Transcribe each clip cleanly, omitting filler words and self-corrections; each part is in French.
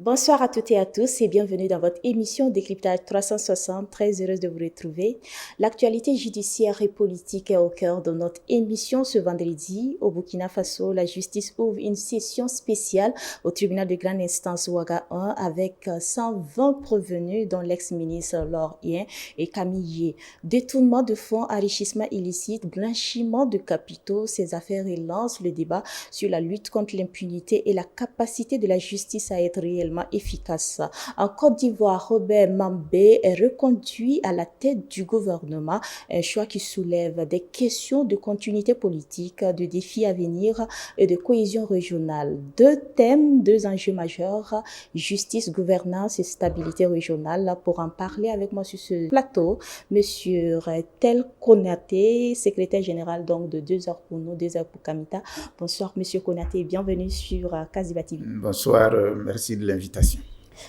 Bonsoir à toutes et à tous et bienvenue dans votre émission Décryptage 360. Très heureuse de vous retrouver. L'actualité judiciaire et politique est au cœur de notre émission ce vendredi. Au Burkina Faso, la justice ouvre une session spéciale au tribunal de grande instance Ouaga 1 avec 120 prévenus dont l'ex-ministre Laure Hien et Camille Yé. Détournement de fonds, enrichissement illicite, blanchiment de capitaux, ces affaires relancent le débat sur la lutte contre l'impunité et la capacité de la justice à être réellement efficace. En Côte d'Ivoire, Robert Mambé est reconduit à la tête du gouvernement, un choix qui soulève des questions de continuité politique, de défis à venir et de cohésion régionale. Deux thèmes, deux enjeux majeurs, justice, gouvernance et stabilité régionale. Pour en parler avec moi sur ce plateau, Monsieur Tel Konaté, secrétaire général donc de 2 heures pour nous, 2 heures pour Kamita. Bonsoir Monsieur Konaté, bienvenue sur Kaziba TV. Bonsoir, merci de l'invitation.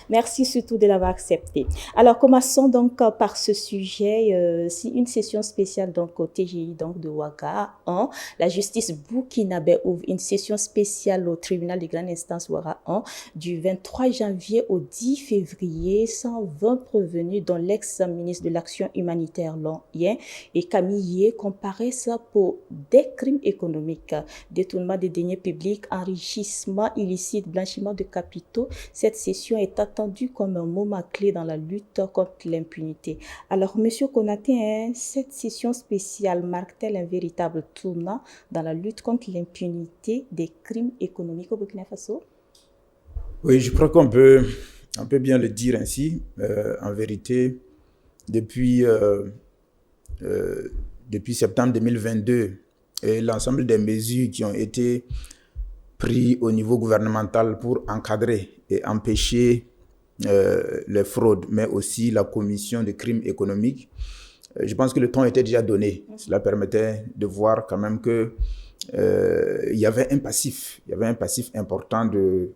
Merci surtout de l'avoir accepté. Alors, commençons donc par ce sujet. C'est une session spéciale donc au TGI donc de Ouaga 1. La justice burkinabé ouvre une session spéciale au tribunal de grande instance Ouaga 1 du 23 janvier au 10 février. 120 prévenus dont l'ex-ministre de l'Action humanitaire Laure Hien et Camille Yé comparaissent pour des crimes économiques, détournement des deniers publics, enrichissement illicite, blanchiment de capitaux. Cette session est attendu comme un moment clé dans la lutte contre l'impunité. Alors, Monsieur Konaté, cette session spéciale marque-t-elle un véritable tournant dans la lutte contre l'impunité des crimes économiques au Burkina Faso? Oui, je crois qu'on peut bien le dire ainsi. En vérité, depuis septembre 2022, et l'ensemble des mesures qui ont été prises au niveau gouvernemental pour encadrer et empêcher les fraudes, mais aussi la commission de crimes économiques, je pense que le ton était déjà donné. Cela permettait de voir quand même que il y avait un passif important de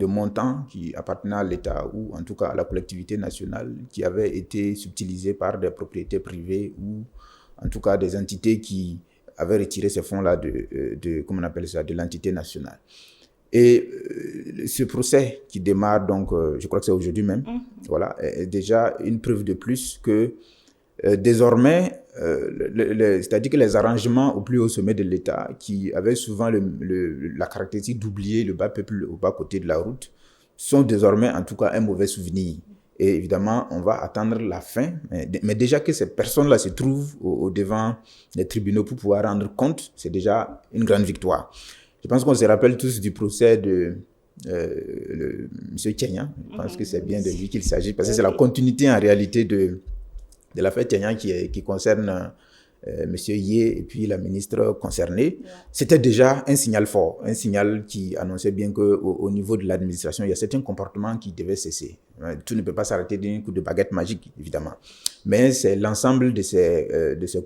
montants qui appartenaient à l'État ou en tout cas à la collectivité nationale, qui avaient été subtilisés par des propriétés privées ou en tout cas des entités qui avaient retiré ces fonds-là comment on appelle ça, de l'entité nationale. Et ce procès qui démarre, donc, je crois que c'est aujourd'hui même, voilà, est déjà une preuve de plus que désormais, c'est-à-dire que les arrangements au plus haut sommet de l'État, qui avaient souvent la caractéristique d'oublier le bas peuple au bas côté de la route, sont désormais en tout cas un mauvais souvenir. Et évidemment, on va attendre la fin. Mais déjà que ces personnes-là se trouvent au devant des tribunaux pour pouvoir rendre compte, c'est déjà une grande victoire. Je pense qu'on se rappelle tous du procès de M. Kenya. Je pense que c'est bien de lui qu'il s'agit, parce que c'est la continuité en réalité de l'affaire Kenya qui concerne M. Yé et puis la ministre concernée. C'était déjà un signal fort, un signal qui annonçait bien qu'au niveau de l'administration, il y a certains comportements qui devaient cesser. Tout ne peut pas s'arrêter d'un coup de baguette magique, évidemment. Mais c'est l'ensemble de ces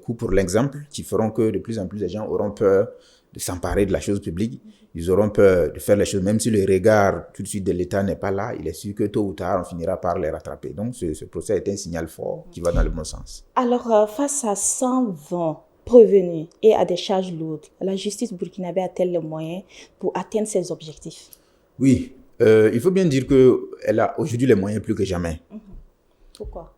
coups pour l'exemple qui feront que de plus en plus de gens auront peur de s'emparer de la chose publique. Ils auront peur de faire les choses, même si le regard tout de suite de l'État n'est pas là. Il est sûr que tôt ou tard, on finira par les rattraper. Donc, ce procès est un signal fort qui va dans le bon sens. Alors, face à 120 prévenus et à des charges lourdes, la justice burkinabé a-t-elle les moyens pour atteindre ses objectifs? Oui, il faut bien dire qu'elle a aujourd'hui les moyens plus que jamais. Pourquoi?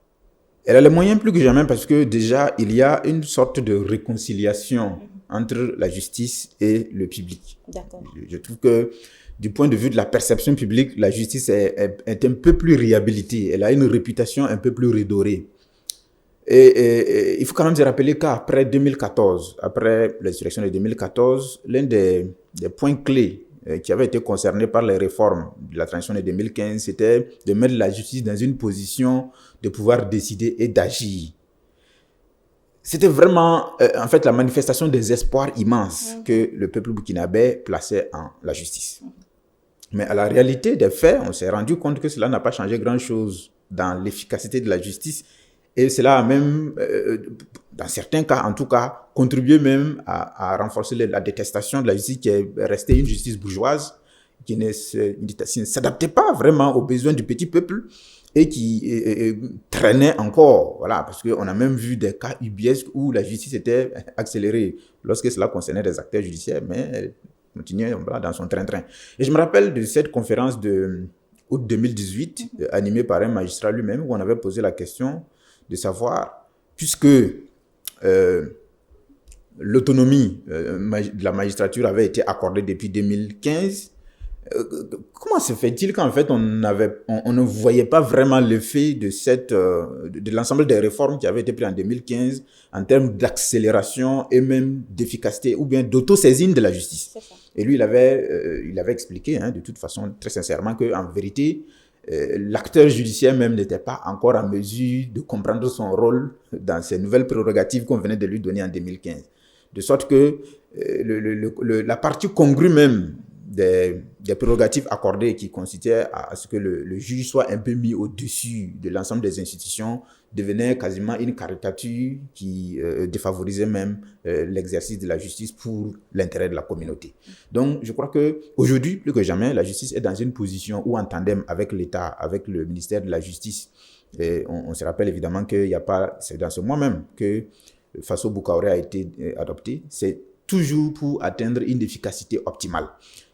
Elle a les moyens plus que jamais parce que déjà, il y a une sorte de réconciliation entre la justice et le public. D'accord. Je trouve que du point de vue de la perception publique, la justice est un peu plus réhabilitée. Elle a une réputation un peu plus redorée. Et il faut quand même se rappeler qu'après 2014, après l'insurrection de 2014, l'un des points clés qui avait été concerné par les réformes de la transition de 2015, c'était de mettre la justice dans une position de pouvoir décider et d'agir. C'était vraiment, en fait, la manifestation des espoirs immenses que le peuple burkinabé plaçait en la justice. Mais à la réalité des faits, on s'est rendu compte que cela n'a pas changé grand-chose dans l'efficacité de la justice. Et cela a même, dans certains cas en tout cas, contribué même à renforcer la détestation de la justice qui est restée une justice bourgeoise, qui ne s'adaptait pas vraiment aux besoins du petit peuple et qui traînait encore. Voilà, parce qu'on a même vu des cas ubuesques où la justice était accélérée lorsque cela concernait des acteurs judiciaires, mais continuait voilà, dans son train-train. Et je me rappelle de cette conférence de août 2018, animée par un magistrat lui-même, où on avait posé la question de savoir, puisque l'autonomie de la magistrature avait été accordée depuis 2015, comment se fait-il qu'en fait on ne voyait pas vraiment l'effet de l'ensemble des réformes qui avaient été prises en 2015 en termes d'accélération et même d'efficacité ou bien d'autosaisine de la justice. Et lui, il avait expliqué de toute façon très sincèrement qu'en vérité, l'acteur judiciaire même n'était pas encore en mesure de comprendre son rôle dans ces nouvelles prérogatives qu'on venait de lui donner en 2015. De sorte que la partie congrue même des prérogatives accordées qui consistaient à ce que le juge soit un peu mis au-dessus de l'ensemble des institutions devenait quasiment une caricature qui défavorisait même l'exercice de la justice pour l'intérêt de la communauté. Donc, je crois qu'aujourd'hui, plus que jamais, la justice est dans une position où, en tandem avec l'État, avec le ministère de la Justice, et on se rappelle évidemment qu'il n'y a pas, c'est dans ce mois même que Faso Boukaoré a été adopté, c'est toujours pour atteindre une efficacité optimale.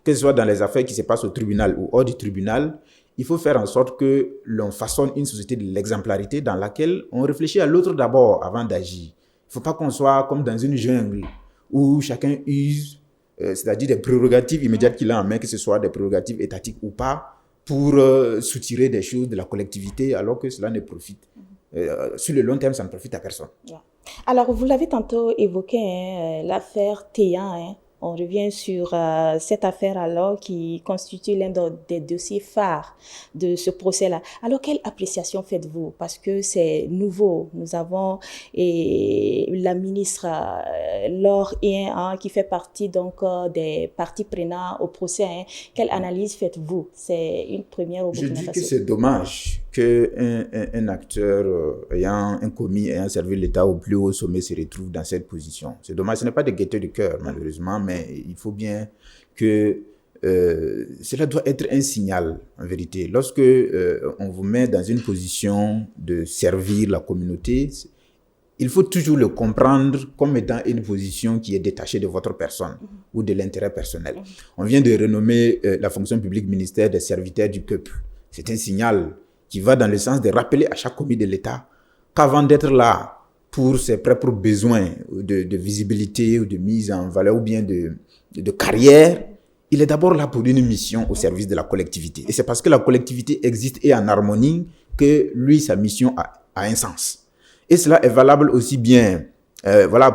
Que ce soit dans les affaires qui se passent au tribunal ou hors du tribunal, il faut faire en sorte que l'on façonne une société de l'exemplarité dans laquelle on réfléchit à l'autre d'abord avant d'agir. Il ne faut pas qu'on soit comme dans une jungle où chacun use, c'est-à-dire des prérogatives immédiates qu'il a en main, que ce soit des prérogatives étatiques ou pas, pour soutirer des choses de la collectivité alors que cela ne profite. Sur le long terme, ça ne profite à personne. Alors, vous l'avez tantôt évoqué, l'affaire Théa, on revient sur cette affaire alors qui constitue l'un des dossiers phares de ce procès-là. Alors, quelle appréciation faites-vous? Parce que c'est nouveau. Nous avons la ministre Laure Hien qui fait partie donc des parties prenantes au procès. Quelle analyse faites-vous? C'est une première au Burkina Faso. Je dis que c'est dommage qu'un acteur ayant servi l'État au plus haut sommet se retrouve dans cette position. C'est dommage. Ce n'est pas de gaieté de cœur, malheureusement, mais il faut bien que cela doit être un signal, en vérité. Lorsque on vous met dans une position de servir la communauté, il faut toujours le comprendre comme étant une position qui est détachée de votre personne ou de l'intérêt personnel. On vient de renommer la fonction publique ministère des serviteurs du peuple. C'est un signal qui va dans le sens de rappeler à chaque commis de l'État qu'avant d'être là pour ses propres besoins de visibilité ou de mise en valeur ou bien de carrière, il est d'abord là pour une mission au service de la collectivité. Et c'est parce que la collectivité existe et en harmonie que lui, sa mission a un sens. Et cela est valable aussi bien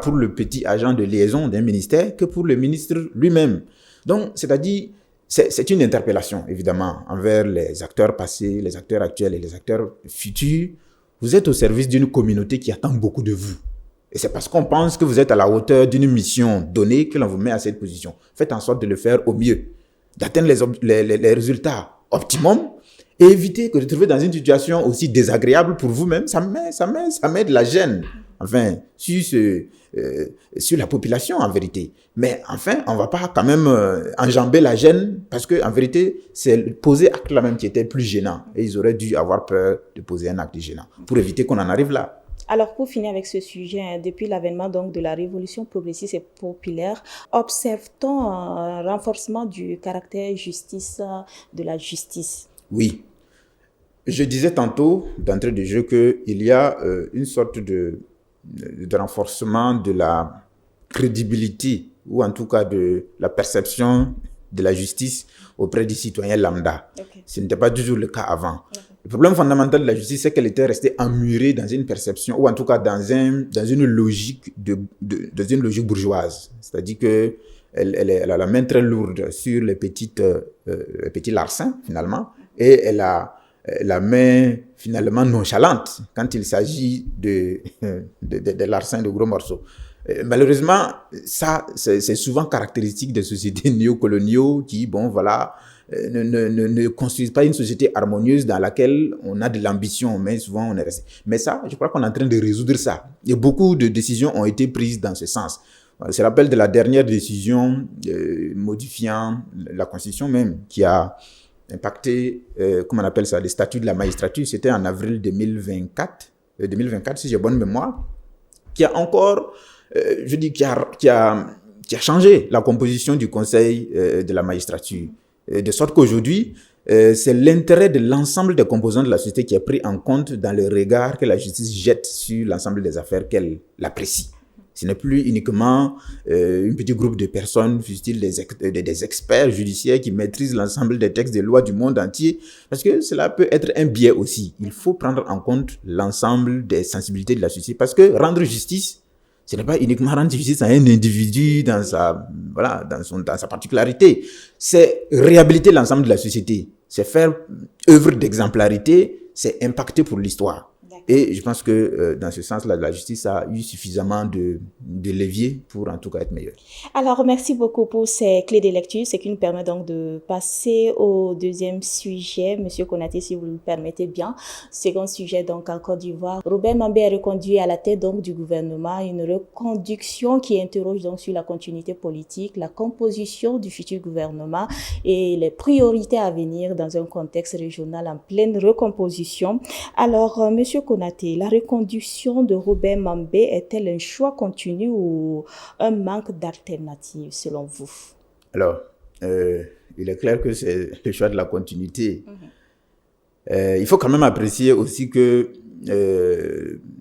pour le petit agent de liaison d'un ministère que pour le ministre lui-même. Donc, c'est-à-dire, c'est une interpellation, évidemment, envers les acteurs passés, les acteurs actuels et les acteurs futurs. Vous êtes au service d'une communauté qui attend beaucoup de vous. Et c'est parce qu'on pense que vous êtes à la hauteur d'une mission donnée que l'on vous met à cette position. Faites en sorte de le faire au mieux, d'atteindre les résultats optimum et éviter de vous retrouver dans une situation aussi désagréable pour vous-même. Ça met de la gêne, sur la population, en vérité. Mais enfin, on ne va pas quand même enjamber la gêne parce qu'en vérité, c'est le poser acte là même qui était plus gênant. Et ils auraient dû avoir peur de poser un acte gênant pour éviter qu'on en arrive là. Alors, pour finir avec ce sujet, depuis l'avènement donc de la révolution progressiste et populaire, observe-t-on un renforcement du caractère justice de la justice? Oui. Je disais tantôt, d'entrée de jeu, qu'il y a une sorte de renforcement de la crédibilité ou en tout cas de la perception de la justice auprès des citoyens lambda. Okay. Ce n'était pas toujours le cas avant. Okay. Le problème fondamental de la justice, c'est qu'elle était restée emmurée dans une perception ou en tout cas dans une logique bourgeoise. C'est-à-dire qu'elle a la main très lourde sur les petits larcins finalement et elle a la main finalement nonchalante quand il s'agit de larcins de gros morceaux. Malheureusement, ça, c'est souvent caractéristique des sociétés néocoloniaux qui, ne construisent pas une société harmonieuse dans laquelle on a de l'ambition, mais souvent on est resté. Mais ça, je crois qu'on est en train de résoudre ça. Et beaucoup de décisions ont été prises dans ce sens. Je me rappelle de la dernière décision modifiant la Constitution même, qui a impacté, comment on appelle ça, les statuts de la magistrature. C'était en avril 2024, si j'ai bonne mémoire, qui a encore, qui qui a changé la composition du conseil de la magistrature. De sorte qu'aujourd'hui, c'est l'intérêt de l'ensemble des composants de la société qui est pris en compte dans le regard que la justice jette sur l'ensemble des affaires qu'elle apprécie. Ce n'est plus uniquement un petit groupe de personnes, fût-il des experts judiciaires qui maîtrisent l'ensemble des textes des lois du monde entier, parce que cela peut être un biais aussi. Il faut prendre en compte l'ensemble des sensibilités de la société, parce que rendre justice, ce n'est pas uniquement rendre justice à un individu dans sa particularité. C'est réhabiliter l'ensemble de la société. C'est faire œuvre d'exemplarité, c'est impacter pour l'histoire. Et je pense que dans ce sens-là, la justice a eu suffisamment de leviers pour en tout cas être meilleure. Alors, merci beaucoup pour ces clés de lecture, ce qui nous permet donc de passer au deuxième sujet. Monsieur Konaté, si vous le permettez bien. Second sujet, donc en Côte d'Ivoire. Robert Mambé est reconduit à la tête donc du gouvernement, une reconduction qui interroge donc sur la continuité politique, la composition du futur gouvernement et les priorités à venir dans un contexte régional en pleine recomposition. Alors, Monsieur Konaté, la reconduction de Robert Mambé est-elle un choix continu ou un manque d'alternative selon vous? Alors, il est clair que c'est le choix de la continuité. Il faut quand même apprécier aussi que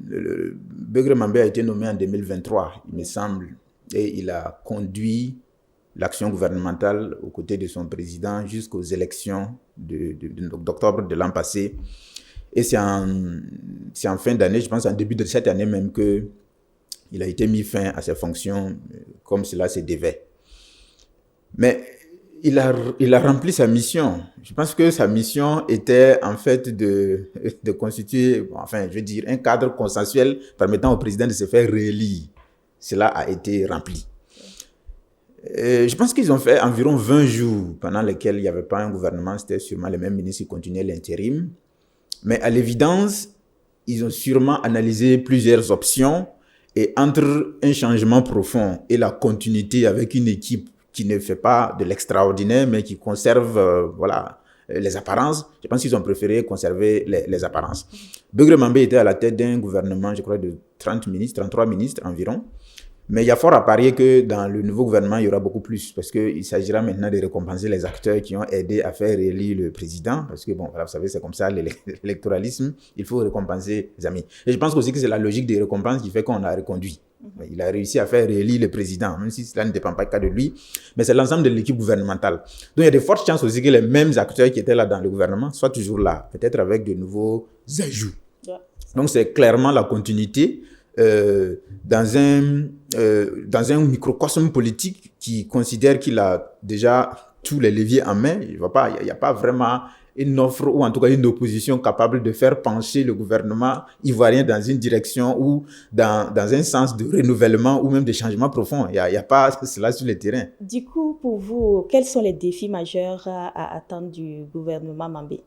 Begré Mambé a été nommé en 2023, il me semble, et il a conduit l'action gouvernementale aux côtés de son président jusqu'aux élections d'octobre de l'an passé. Et c'est en fin d'année, je pense en début de cette année même, qu'il a été mis fin à ses fonctions comme cela se devait. Mais il a rempli sa mission. Je pense que sa mission était en fait de constituer, enfin, je veux dire, un cadre consensuel permettant au président de se faire réélire. Cela a été rempli. Je pense qu'ils ont fait environ 20 jours pendant lesquels il n'y avait pas un gouvernement. C'était sûrement les mêmes ministres qui continuaient l'intérim. Mais à l'évidence, ils ont sûrement analysé plusieurs options et entre un changement profond et la continuité avec une équipe qui ne fait pas de l'extraordinaire, mais qui conserve les apparences, je pense qu'ils ont préféré conserver les apparences. Begré Mambé était à la tête d'un gouvernement, je crois, de 30 ministres, 33 ministres environ. Mais il y a fort à parier que dans le nouveau gouvernement, il y aura beaucoup plus parce qu'il s'agira maintenant de récompenser les acteurs qui ont aidé à faire élire le président. Parce que, bon, voilà, vous savez, c'est comme ça, l'électoralisme, il faut récompenser les amis. Et je pense aussi que c'est la logique des récompenses qui fait qu'on l'a reconduit. Il a réussi à faire élire le président, même si cela ne dépend pas que de lui, mais c'est l'ensemble de l'équipe gouvernementale. Donc, il y a de fortes chances aussi que les mêmes acteurs qui étaient là dans le gouvernement soient toujours là, peut-être avec de nouveaux ajouts. Donc, c'est clairement la continuité dans un microcosme politique qui considère qu'il a déjà tous les leviers en main. Il n'y a pas vraiment une offre ou en tout cas une opposition capable de faire pencher le gouvernement ivoirien dans une direction ou dans un sens de renouvellement ou même de changement profond. Il n'y a pas cela sur le terrain. Du coup, pour vous, quels sont les défis majeurs à attendre du gouvernement Mambé?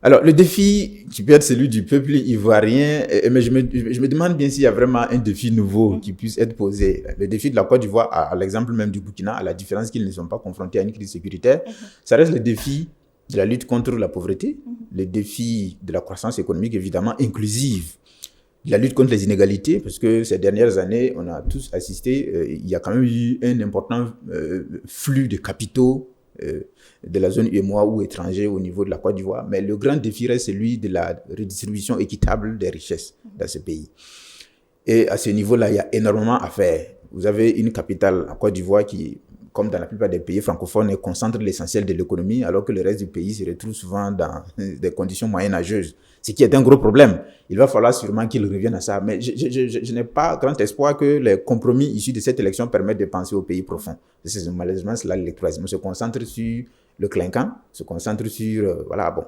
Alors, le défi qui peut être celui du peuple ivoirien, mais je me demande bien s'il y a vraiment un défi nouveau qui puisse être posé. Le défi de la Côte d'Ivoire, à l'exemple même du Burkina, à la différence qu'ils ne sont pas confrontés à une crise sécuritaire, ça reste le défi de la lutte contre la pauvreté, le défi de la croissance économique, évidemment, inclusive, la lutte contre les inégalités, parce que ces dernières années, on a tous assisté, il y a quand même eu un important flux de capitaux de la zone UEMOA ou étrangers au niveau de la Côte d'Ivoire. Mais le grand défi reste celui de la redistribution équitable des richesses dans ce pays. Et à ce niveau-là, il y a énormément à faire. Vous avez une capitale en Côte d'Ivoire qui, comme dans la plupart des pays francophones, concentre l'essentiel de l'économie, alors que le reste du pays se retrouve souvent dans des conditions moyenâgeuses, ce qui est un gros problème. Il va falloir sûrement qu'ils reviennent à ça. Mais je n'ai pas grand espoir que les compromis issus de cette élection permettent de penser au pays profond. C'est malheureusement cela l'électoralisme. On se concentre sur le clinquant, se concentre sur, vous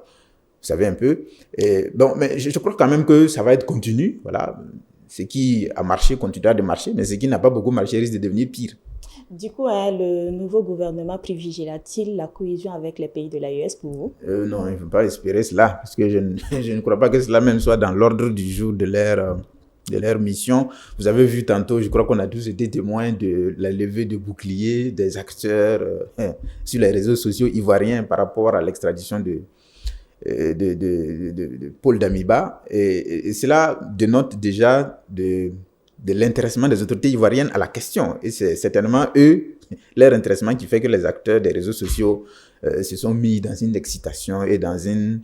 savez un peu. Mais je crois quand même que ça va être continu, Ce qui a marché continuera de marcher, mais ce qui n'a pas beaucoup marché risque de devenir pire. Du coup, le nouveau gouvernement privilégiera-t-il la cohésion avec les pays de l'AES pour vous? Non, il ne faut pas espérer cela, parce que je ne crois pas que cela même soit dans l'ordre du jour de leur mission. Vous avez vu tantôt, je crois qu'on a tous été témoins de la levée de boucliers des acteurs sur les réseaux sociaux ivoiriens par rapport à l'extradition de Paul Damiba. Et cela dénote déjà de de l'intéressement des autorités ivoiriennes à la question. Et c'est certainement eux, leur intéressement qui fait que les acteurs des réseaux sociaux se sont mis dans une excitation et dans une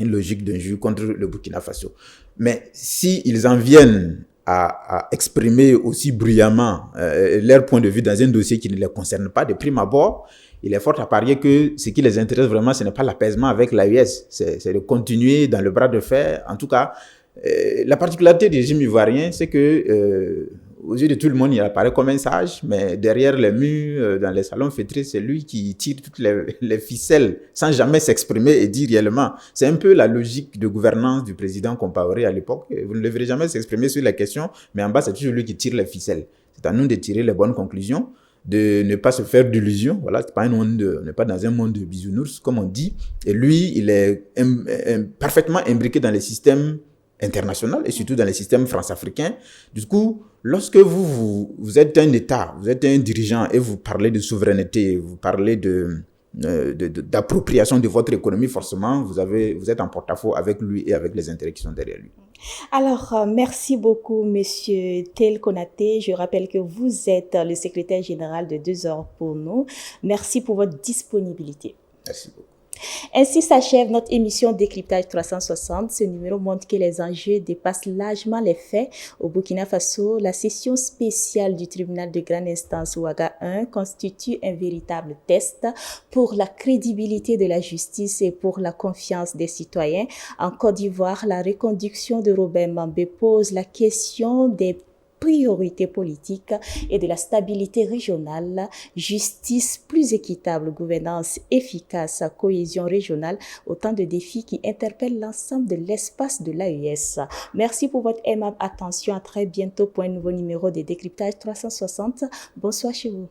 logique d'injure contre le Burkina Faso. Mais s'ils en viennent à exprimer aussi bruyamment leur point de vue dans un dossier qui ne les concerne pas de prime abord, il est fort à parier que ce qui les intéresse vraiment, ce n'est pas l'apaisement avec l'AES, c'est de continuer dans le bras de fer. En tout cas, la particularité du régime ivoirien, c'est que aux yeux de tout le monde, il apparaît comme un sage, mais derrière les murs, dans les salons fêtrés, c'est lui qui tire toutes les ficelles sans jamais s'exprimer et dire réellement. C'est un peu la logique de gouvernance du président Compaoré à l'époque. Vous ne le verrez jamais s'exprimer sur les questions, mais en bas, c'est toujours lui qui tire les ficelles. C'est à nous de tirer les bonnes conclusions, de ne pas se faire d'illusions. Voilà, c'est pas un monde on n'est pas dans un monde de bisounours, comme on dit. Et lui, il est parfaitement imbriqué dans les systèmes international et surtout dans les systèmes france-africains. Du coup, lorsque vous êtes un État, vous êtes un dirigeant et vous parlez de souveraineté, vous parlez d'appropriation de votre économie, forcément, vous êtes en porte-à-faux avec lui et avec les intérêts qui sont derrière lui. Alors, merci beaucoup, Monsieur Tel Konaté. Je rappelle que vous êtes le secrétaire général de 2 heures pour nous. Merci pour votre disponibilité. Merci beaucoup. Ainsi s'achève notre émission Décryptage 360. Ce numéro montre que les enjeux dépassent largement les faits. Au Burkina Faso, la session spéciale du tribunal de grande instance Ouaga 1 constitue un véritable test pour la crédibilité de la justice et pour la confiance des citoyens. En Côte d'Ivoire, la reconduction de Robert Mambé pose la question des priorités politiques et de la stabilité régionale, justice plus équitable, gouvernance efficace, cohésion régionale, autant de défis qui interpellent l'ensemble de l'espace de l'AES. Merci pour votre aimable attention. À très bientôt pour un nouveau numéro de Décryptage 360. Bonsoir chez vous.